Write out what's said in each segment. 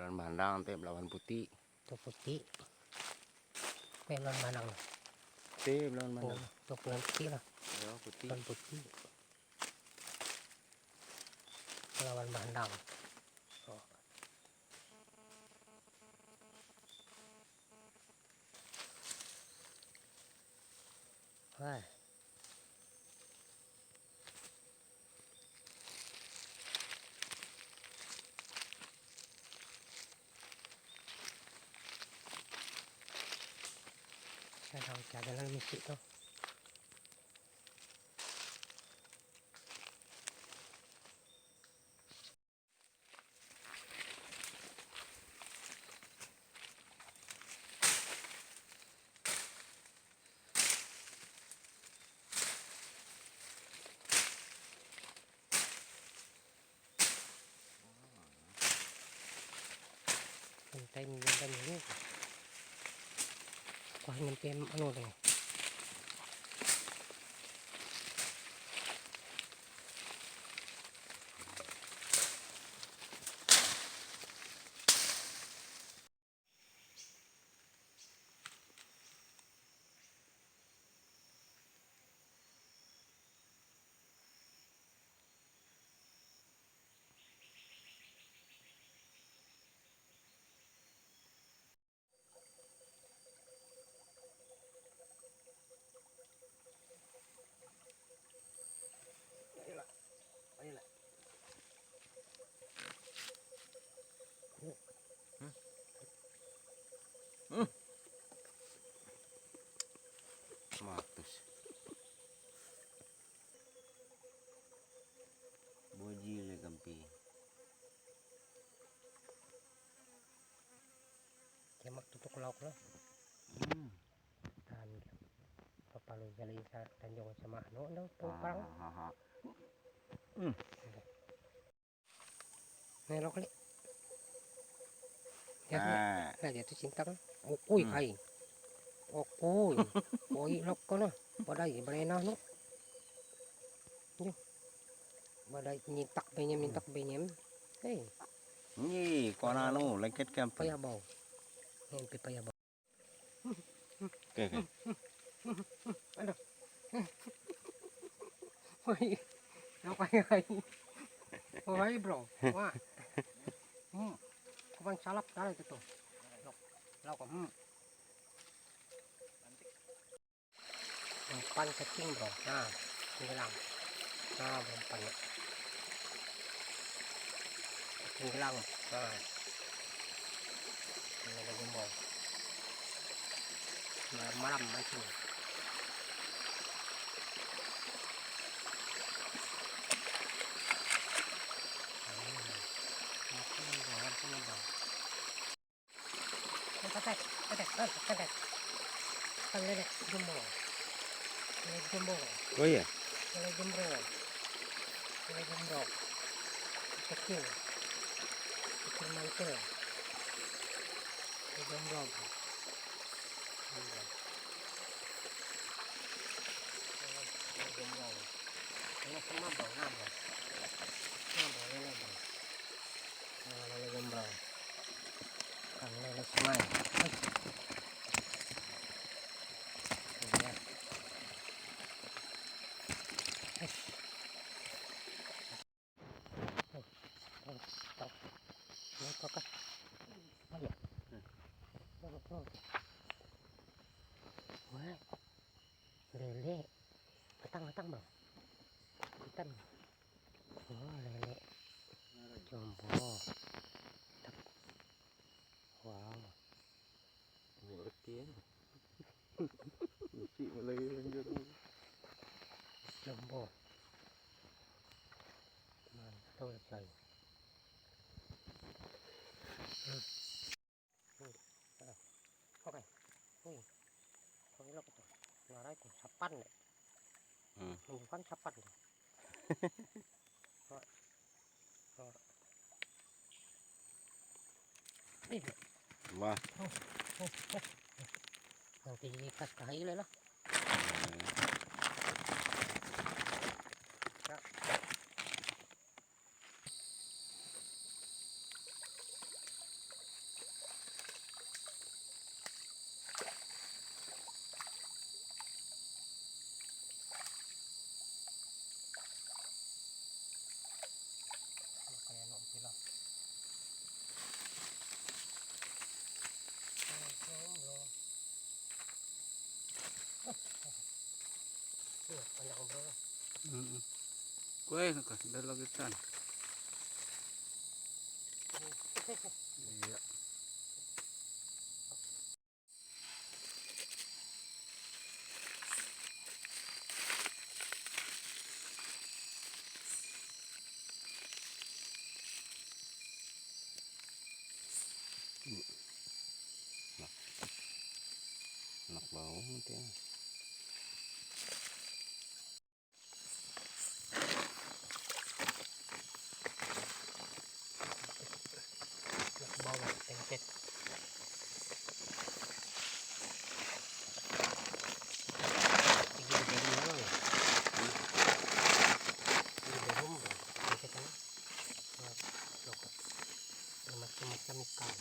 Belan bandang teh belawan putih. Tuh putih. Belan bandang. Teh belawan bandang. Tuh belan putih lah. Ya putih. Belan putih. Belawan bandang. Oh. Wah. Sedang jalan misi tuh. Benteng ini. Wah nyampe anu deh. Ayolah. Matus. Boji le kampi. Kemak tutuk lauk lah. Dan papalu jali sa tanjung sama anu dah perang. Nih lauk kali. Ya, nah jatuh cinta kan. Okui kai. Okui. Koi lauk kono. Badai berenah no. Badai mintak benyem. Hei. Ni kona anu lengket kampi. Paya bau. Yang paya bau. Oke. Aduh. Woi. Ngapain? Woi bro. Wah. Kubang salap dah itu tuh. Lauk. Umpan kecing bro. Nah, hilang. Nah, umpannya. Hilang. Nah. Ini ada gumbau. Malam mancing. Ketek. Kan lele jumbo. Oh iya. Lele jumbo. Kecil mantul. Lele jumbo. Ini semua bau nambah. Lele bro. Lele jumbo. Kan lele semai. Wah, lele, ketang bro, ikan, oh lele, jumbo, wow, Ngerti ya. Lucu lagi lanjut. jumbo, mantul coy. Oke, kalau itu, narai itu sapan deh, bukan sapan deh. Wah. Nanti ikat kahil lah. kue kan dalagitan. Iya. Anak bau nanti ya. Bawah tempet. Ini belum mana ya? Ini belum tempet kan? Lokot. Macam-macam ikan.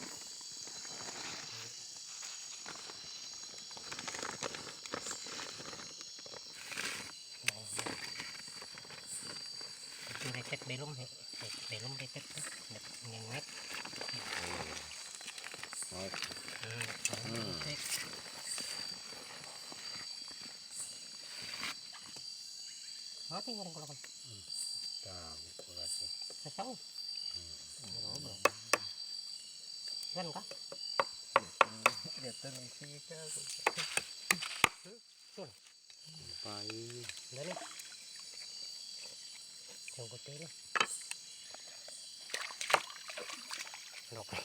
Itu recet belum ya? Belum recet tuh. Nyengat. Mati orang kalau Tahu kasih. tahu. Kan kah? Kelihatan isi kan. Tuh. Pai. Udah nih. Yang putih nih. Lokot.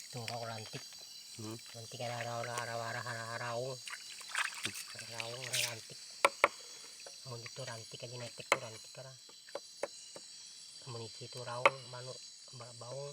Tuh raw rantik. Rantik ada raung rantik. Amun itu rantik aja netek tuh rantik karena amun itu raung manuk baung